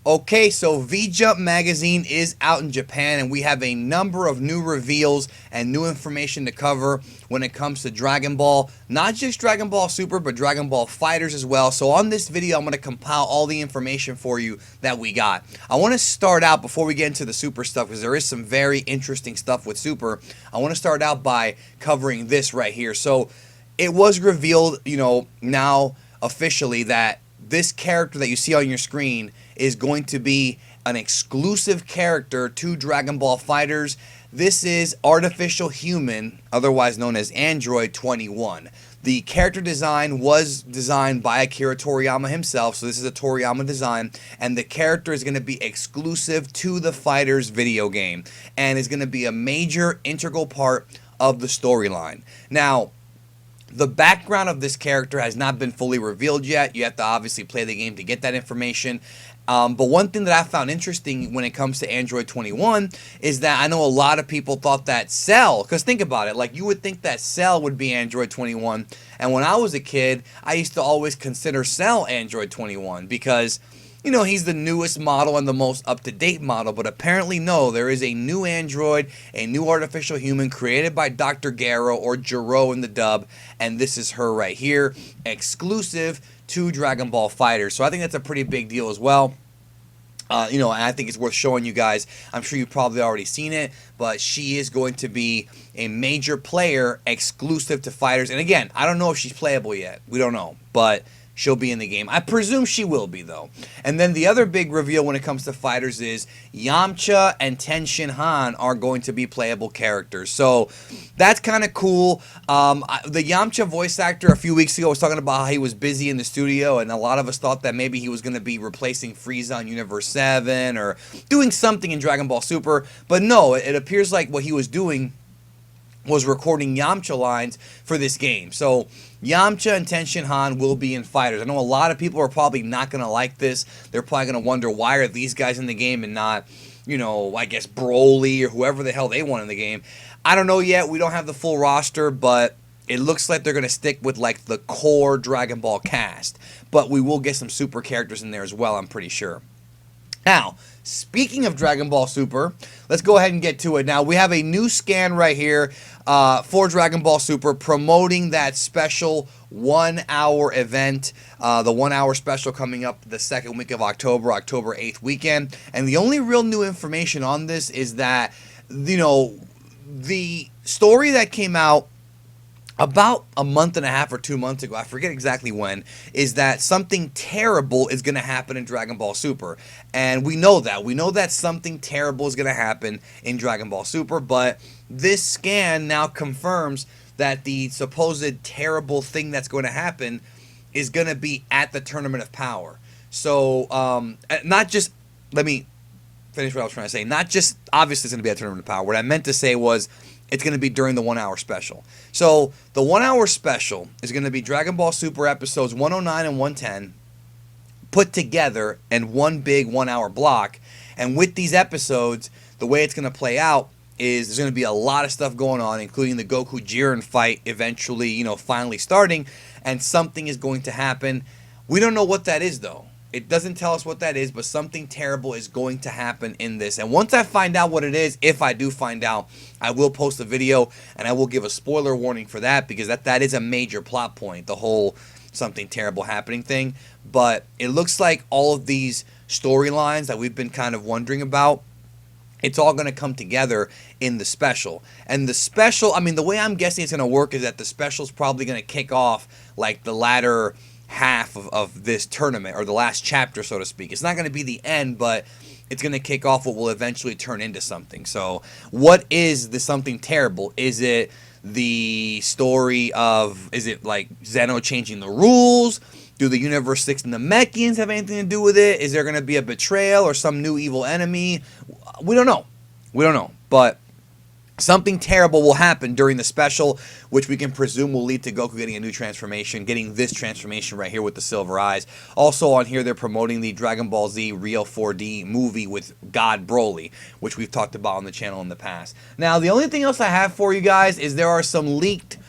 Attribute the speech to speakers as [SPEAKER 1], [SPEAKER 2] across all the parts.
[SPEAKER 1] Okay, so V-Jump magazine is out in Japan, and we have a number of new reveals and new information to cover when it comes to Dragon Ball. Not just Dragon Ball Super, but Dragon Ball FighterZ as well. So on this video, I'm going to compile all the information for you that we got. I want to start out, before we get into the Super stuff, because there is some very interesting stuff with Super, I want to start out by covering this right here. So it was revealed, now officially, that this character that you see on your screen is going to be an exclusive character to Dragon Ball FighterZ. This is Artificial Human, otherwise known as Android 21. The character design was designed by Akira Toriyama himself, so this is a Toriyama design, and the character is going to be exclusive to the FighterZ video game, and is going to be a major integral part of the storyline. Now, the background of this character has not been fully revealed yet. You have to obviously play the game to get that information. But one thing that I found interesting when it comes to Android 21 is that I know a lot of people thought that Cell, because think about it, like you would think that Cell would be Android 21. And when I was a kid, I used to always consider Cell Android 21 because, he's the newest model and the most up-to-date model, but apparently no, there is a new android, a new artificial human created by Dr. Garo, or Jiro in the dub, and this is her right here, exclusive to Dragon Ball FighterZ. So I think that's a pretty big deal as well. And I think it's worth showing you guys. I'm sure you've probably already seen it, but she is going to be a major player exclusive to FighterZ. And again, I don't know if she's playable yet. We don't know, but she'll be in the game. I presume she will be, though. And then the other big reveal when it comes to FighterZ is Yamcha and Ten Shin Han are going to be playable characters. So that's kind of cool. The Yamcha voice actor a few weeks ago was talking about how he was busy in the studio, and a lot of us thought that maybe he was going to be replacing Frieza on Universe 7 or doing something in Dragon Ball Super. But no, it appears like what he was doing was recording Yamcha lines for this game. So Yamcha and Ten Shin Han will be in FighterZ. I know a lot of people are probably not going to like this. They're probably going to wonder, why are these guys in the game and not, I guess Broly or whoever the hell they want in the game. I don't know yet. We don't have the full roster, but it looks like they're going to stick with like the core Dragon Ball cast. But we will get some super characters in there as well, I'm pretty sure. Now, speaking of Dragon Ball Super, let's go ahead and get to it. Now, we have a new scan right here for Dragon Ball Super promoting that special 1-hour event, the 1-hour special coming up the second week of October 8th weekend. And the only real new information on this is that, the story that came out about a month and a half or 2 months ago, I forget exactly when, is that something terrible is going to happen in Dragon Ball Super. And we know that. We know that something terrible is going to happen in Dragon Ball Super, but this scan now confirms that the supposed terrible thing that's going to happen is going to be at the Tournament of Power. So, not just, let me finish what I was trying to say, not just, obviously it's going to be at Tournament of Power. What I meant to say was, it's going to be during the 1-hour special. So the 1-hour special is going to be Dragon Ball Super episodes 109 and 110 put together in one big 1-hour block. And with these episodes, the way it's going to play out is there's going to be a lot of stuff going on, including the Goku Jiren fight eventually, finally starting. And something is going to happen. We don't know what that is, though. It doesn't tell us what that is, but something terrible is going to happen in this. And once I find out what it is, if I do find out, I will post a video and I will give a spoiler warning for that, because that is a major plot point, the whole something terrible happening thing. But it looks like all of these storylines that we've been kind of wondering about, it's all going to come together in the special. And the special, the way I'm guessing it's going to work is that the special is probably going to kick off like the latter half of this tournament, or the last chapter, so to speak. It's not going to be the end, but it's going to kick off what will eventually turn into something. So what is the something terrible? Is it the story of, is it like Zeno changing the rules? Do the Universe 6 and the Mechians have anything to do with it? Is there going to be a betrayal or some new evil enemy? We don't know. We don't know. But something terrible will happen during the special, which we can presume will lead to Goku getting a new transformation, getting this transformation right here with the silver eyes. Also on here, they're promoting the Dragon Ball Z Real 4D movie with God Broly, which we've talked about on the channel in the past. Now, the only thing else I have for you guys is there are some leaked,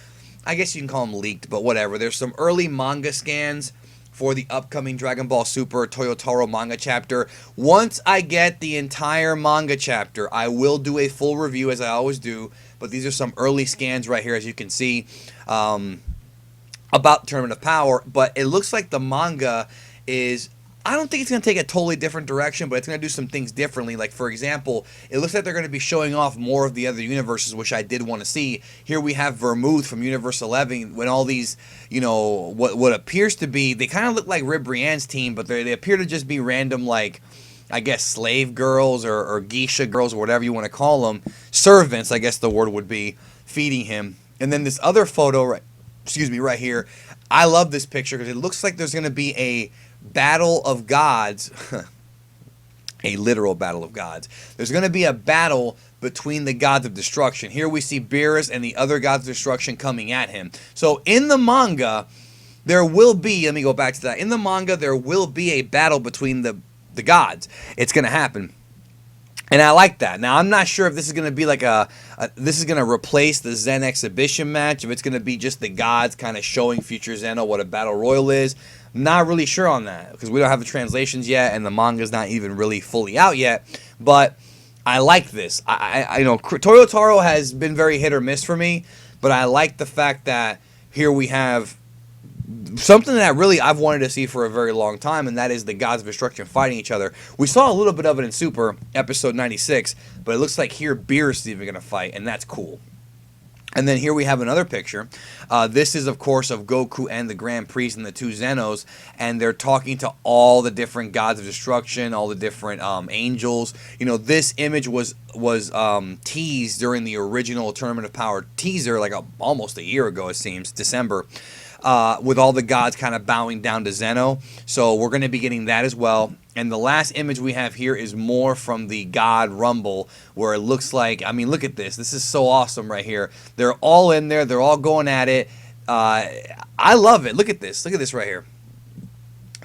[SPEAKER 1] I guess you can call them leaked, but whatever. There's some early manga scans for the upcoming Dragon Ball Super Toyotaro manga chapter. Once I get the entire manga chapter, I will do a full review as I always do, but these are some early scans right here, as you can see, about Tournament of Power. But it looks like the manga is, I don't think it's going to take a totally different direction, but it's going to do some things differently. Like, for example, it looks like they're going to be showing off more of the other universes, which I did want to see. Here we have Vermouth from Universe 11, when all these, you know, what appears to be, they kind of look like Rib Brienne's team, but they appear to just be random, like, I guess, slave girls or geisha girls or whatever you want to call them. Servants, I guess the word would be, feeding him. And then this other photo, right here, I love this picture because it looks like there's going to be a battle of gods, a literal battle of gods. There's going to be a battle between the gods of destruction. Here we see Beerus and the other gods of destruction coming at him. So in the manga, there will be, let me go back to that. In the manga, there will be a battle between the gods. It's going to happen. And I like that. Now, I'm not sure if this is going to be like this is going to replace the Zen exhibition match, if it's going to be just the gods kind of showing future Zeno what a battle royal is. Not really sure on that because we don't have the translations yet and the manga's not even really fully out yet. But I like this. I know Toyotaro has been very hit or miss for me, but I like the fact that here we have something that really I've wanted to see for a very long time, and that is the gods of destruction fighting each other. We saw a little bit of it in Super episode 96, but it looks like here Beerus is even going to fight, and that's cool. And then here we have another picture. This is, of course, of Goku and the Grand Priest and the two Zenos, and they're talking to all the different gods of destruction, all the different angels. You know, this image was teased during the original Tournament of Power teaser, like almost a year ago, it seems, December, with all the gods kind of bowing down to Zeno. So we're going to be getting that as well. And the last image we have here is more from the God Rumble, where it looks like, I mean, look at this. This is so awesome right here. They're all in there. They're all going at it. I love it. Look at this. Look at this right here.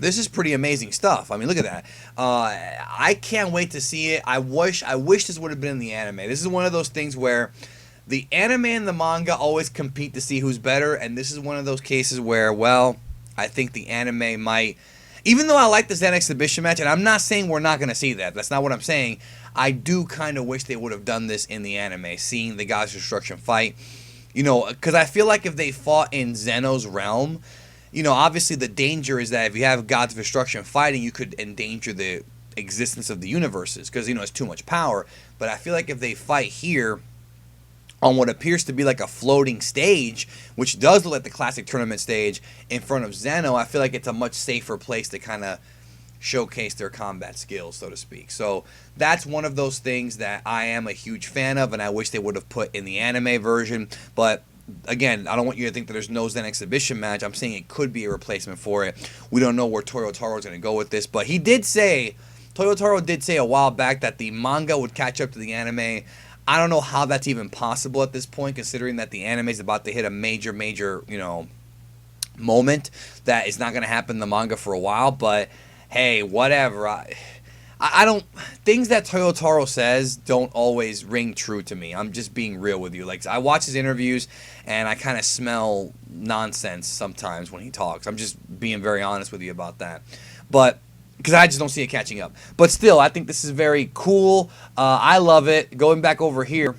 [SPEAKER 1] This is pretty amazing stuff. I mean, look at that. I can't wait to see it. I wish this would have been in the anime. This is one of those things where the anime and the manga always compete to see who's better, and this is one of those cases where, well, I think the anime might... Even though I like the Zen exhibition match, and I'm not saying we're not going to see that. That's not what I'm saying. I do kind of wish they would have done this in the anime, seeing the Gods of Destruction fight. You know, because I feel like if they fought in Zeno's realm, you know, obviously the danger is that if you have Gods of Destruction fighting, you could endanger the existence of the universes, because, you know, it's too much power. But I feel like if they fight here on what appears to be like a floating stage, which does look like the classic tournament stage in front of Zeno, I feel like it's a much safer place to kind of showcase their combat skills, so to speak. So that's one of those things that I am a huge fan of, and I wish they would have put in the anime version. But again, I don't want you to think that there's no Zen exhibition match. I'm saying it could be a replacement for it. We don't know where Toyotaro is going to go with this, but Toyotaro did say a while back that the manga would catch up to the anime. I don't know how that's even possible at this point, considering that the anime is about to hit a major, you know, moment that is not going to happen in the manga for a while. But hey, whatever. I don't... Things that Toyotaro says don't always ring true to me. I'm just being real with you. Like, I watch his interviews, and I kind of smell nonsense sometimes when he talks. I'm just being very honest with you about that. But... because I just don't see it catching up. But still, I think this is very cool. I love it. Going back over here,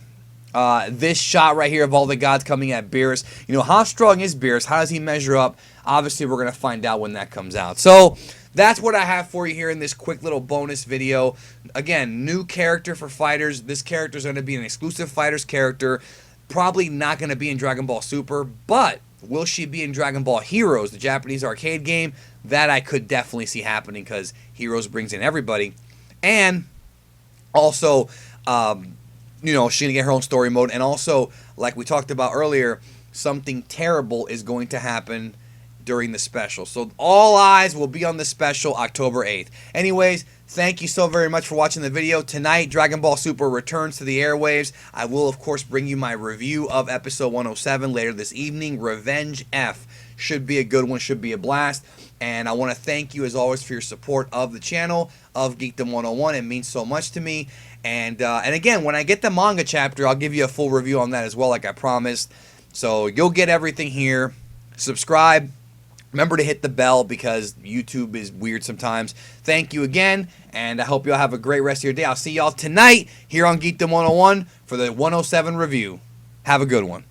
[SPEAKER 1] this shot right here of all the gods coming at Beerus. You know, how strong is Beerus? How does he measure up? Obviously, we're going to find out when that comes out. So, that's what I have for you here in this quick little bonus video. Again, new character for fighters. This character is going to be an exclusive fighters character. Probably not going to be in Dragon Ball Super, but... will she be in Dragon Ball Heroes, the Japanese arcade game? That I could definitely see happening because Heroes brings in everybody. And also, you know, she's going to get her own story mode. And also, like we talked about earlier, something terrible is going to happen during the special. So all eyes will be on the special October 8th. Anyways, thank you so very much for watching the video. Tonight, Dragon Ball Super returns to the airwaves. I will, of course, bring you my review of episode 107 later this evening. Revenge F. Should be a good one, should be a blast. And I want to thank you, as always, for your support of the channel, of Geekdom 101. It means so much to me. And again, when I get the manga chapter, I'll give you a full review on that as well, like I promised. So you'll get everything here. Subscribe. Remember to hit the bell because YouTube is weird sometimes. Thank you again, and I hope y'all have a great rest of your day. I'll see y'all tonight here on Geekdom 101 for the 107 review. Have a good one.